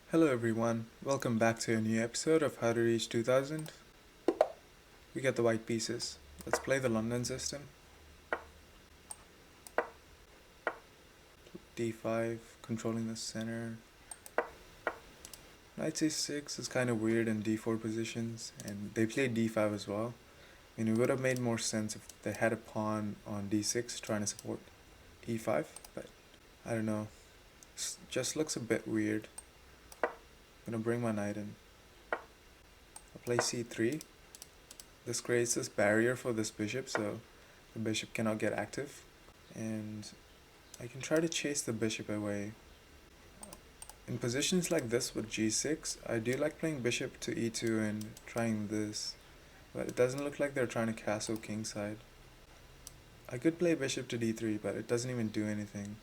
Hello everyone, welcome back to a new episode of How to Reach 2000. We get the white pieces. Let's play the London system. D5, controlling the center. Knight C6 is kind of weird in D4 positions, and they played D5 as well. I mean, it would have made more sense if they had a pawn on D6 trying to support E5, but I don't know. It just looks a bit weird. I'm gonna bring my knight in. I'll play C3. This creates this barrier for this bishop, so the bishop cannot get active. And I can try to chase the bishop away. In positions like this with g6, I do like playing bishop to e2 and trying this, but it doesn't look like they're trying to castle kingside. I could play bishop to d3, but it doesn't even do anything.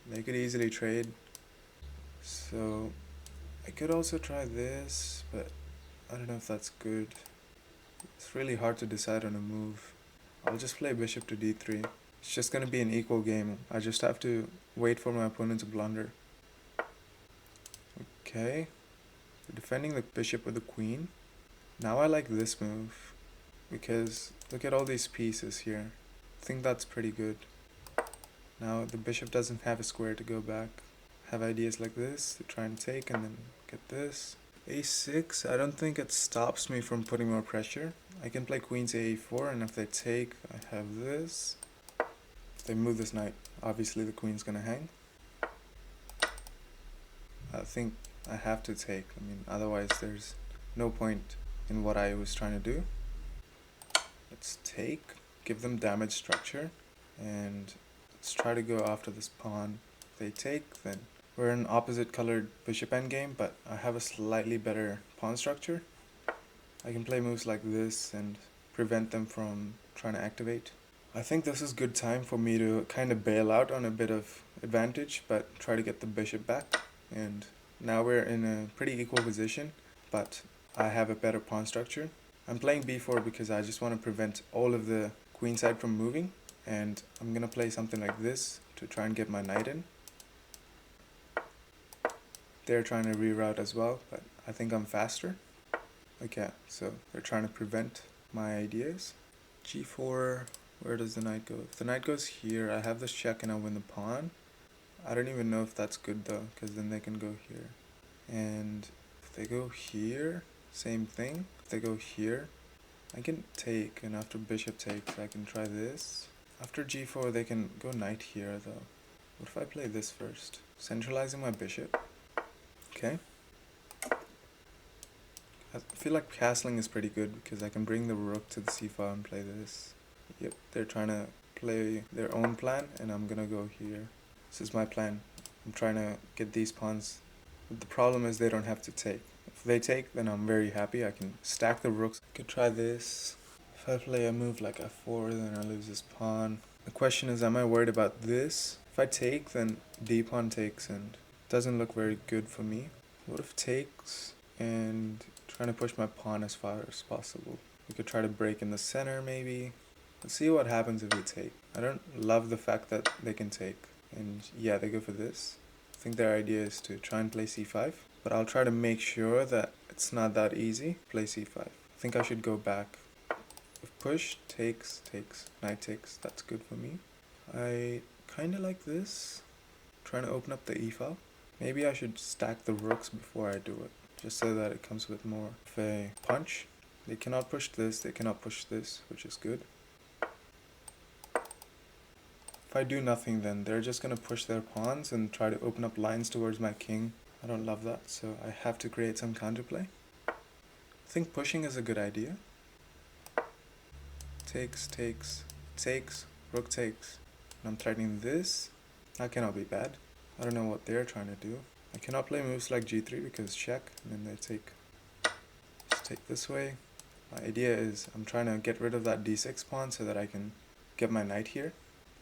They could easily trade, so I could also try this, but I don't know if that's good. It's really hard to decide on a move. I'll just play bishop to d3. It's just gonna be an equal game. I just have to wait for my opponent to blunder. Okay, we're defending the bishop with the queen. Now I like this move, because look at all these pieces here. I think that's pretty good. Now the bishop doesn't have a square to go back. Have ideas like this to try and take and then get this. A6, I don't think it stops me from putting more pressure. I can play queen to a4, and if they take, I have this. If they move this knight, obviously the queen's gonna hang. I think I have to take. I mean, otherwise there's no point in what I was trying to do. Let's take, give them damage structure, and let's try to go after this pawn. If they take, then we're in opposite colored bishop endgame, but I have a slightly better pawn structure. I can play moves like this and prevent them from trying to activate. I think this is good time for me to kind of bail out on a bit of advantage, but try to get the bishop back. And now we're in a pretty equal position, but I have a better pawn structure. I'm playing b4 because I just want to prevent all of the queenside from moving, and I'm gonna play something like this to try and get my knight in. They're trying to reroute as well, but I think I'm faster. Okay, so they're trying to prevent my ideas. G4, where does the knight go? If the knight goes here, I have this check and I win the pawn. I don't even know if that's good though, because then they can go here. And if they go here, same thing. If they go here, I can take, and after bishop takes, I can try this. After g4, they can go knight here though. What if I play this first? Centralizing my bishop. Okay. I feel like castling is pretty good because I can bring the rook to the c-file and play this. Yep, they're trying to play their own plan, and I'm gonna go here. This is my plan. I'm trying to get these pawns. But the problem is they don't have to take. If they take, then I'm very happy. I can stack the rooks. I could try this. If I play a move like f4, then I lose this pawn. The question is, am I worried about this? If I take, then d pawn takes, and it doesn't look very good for me. What if takes, and trying to push my pawn as far as possible? We could try to break in the center, maybe. Let's see what happens if we take. I don't love the fact that they can take. And yeah, they go for this. I think their idea is to try and play c5, but I'll try to make sure that it's not that easy. Play c5. I think I should go back. If push, takes, knight takes, that's good for me. I kind of like this. Trying to open up the e-file. Maybe I should stack the rooks before I do it, just so that it comes with more of a punch. They cannot push this, they cannot push this, which is good. If I do nothing, then they're just going to push their pawns and try to open up lines towards my king. I don't love that, so I have to create some counterplay. I think pushing is a good idea. Takes, rook takes. And I'm threatening this. That cannot be bad. I don't know what they're trying to do. I cannot play moves like g3 because check, and then they take. Just take this way. My idea is I'm trying to get rid of that d6 pawn so that I can get my knight here.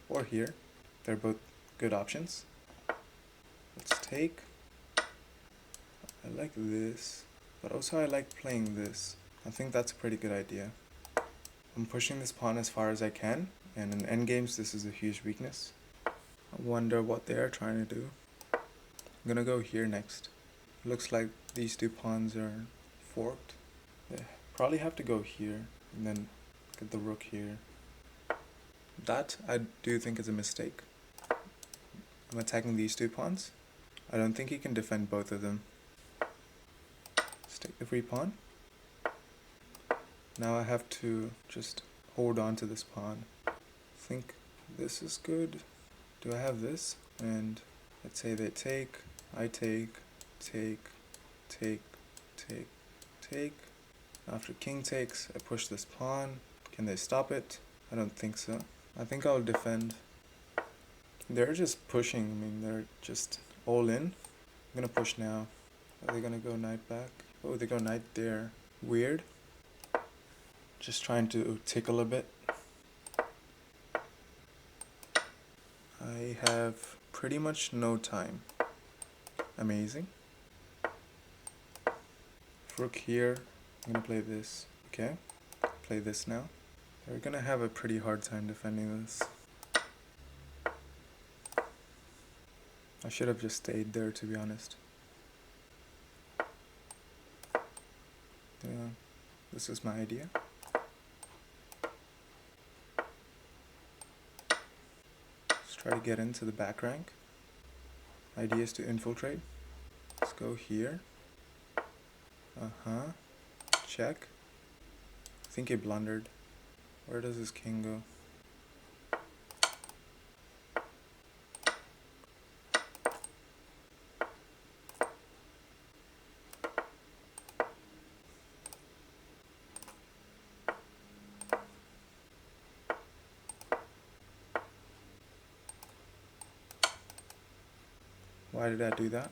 Or here. They're both good options. Let's take. I like this, but also I like playing this. I think that's a pretty good idea. I'm pushing this pawn as far as I can, and in endgames this is a huge weakness. I wonder what they're trying to do. I'm gonna go here next. Looks like these two pawns are forked. They probably have to go here and then get the rook here. That I do think is a mistake. I'm attacking these two pawns. I don't think he can defend both of them. Let's take the free pawn. Now I have to just hold on to this pawn. I think this is good. Do I have this? And let's say they take, I take, take, take, take, take. After king takes, I push this pawn. Can they stop it? I don't think so. I think I'll defend. They're just pushing. I mean, they're just all in. I'm gonna push now. Are they gonna go knight back? Oh, they go knight there. Weird. Just trying to tickle a bit. I have pretty much no time. Amazing. Rook here. I'm gonna play this. Okay. Play this now. They're gonna have a pretty hard time defending this. I should have just stayed there, to be honest. Yeah, this is my idea. Let's try to get into the back rank. Idea is to infiltrate. Let's go here. Check. I think he blundered. Where does his king go? Why did I do that?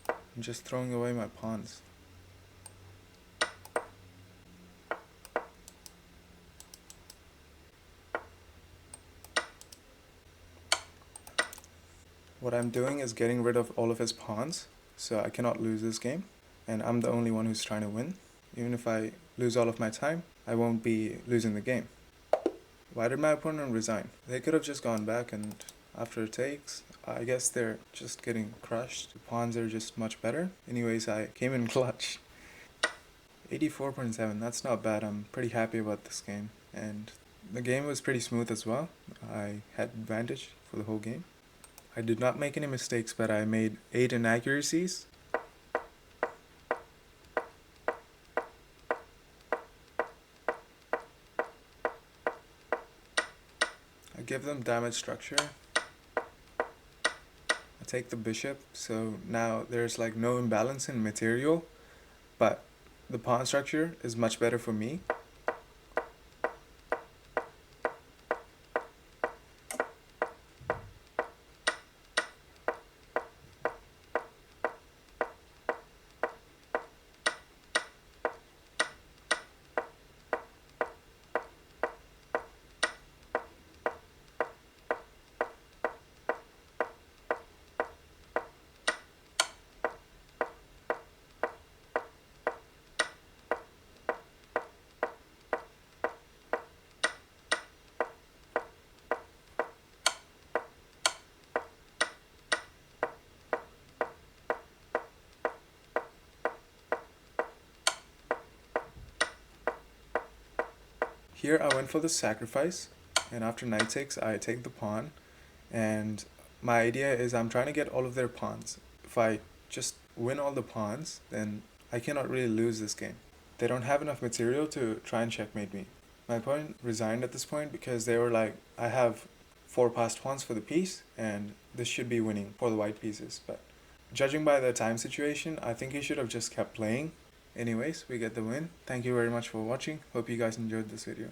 I'm just throwing away my pawns. What I'm doing is getting rid of all of his pawns, so I cannot lose this game, and I'm the only one who's trying to win. Even if I lose all of my time, I won't be losing the game. Why did my opponent resign? They could have just gone back, and after it takes, I guess they're just getting crushed. The pawns are just much better. Anyways, I came in clutch. 84.7, that's not bad. I'm pretty happy about this game, and the game was pretty smooth as well. I had advantage for the whole game. I did not make any mistakes, but I made 8 inaccuracies. I give them damage structure. I take the bishop, so now there's like no imbalance in material, but the pawn structure is much better for me. Here I went for the sacrifice, and after knight takes, I take the pawn, and my idea is I'm trying to get all of their pawns. If I just win all the pawns, then I cannot really lose this game. They don't have enough material to try and checkmate me. My opponent resigned at this point because they were like, I have 4 passed pawns for the piece, and this should be winning for the white pieces, but judging by the time situation, I think he should have just kept playing. Anyways, we get the win. Thank you very much for watching. Hope you guys enjoyed this video.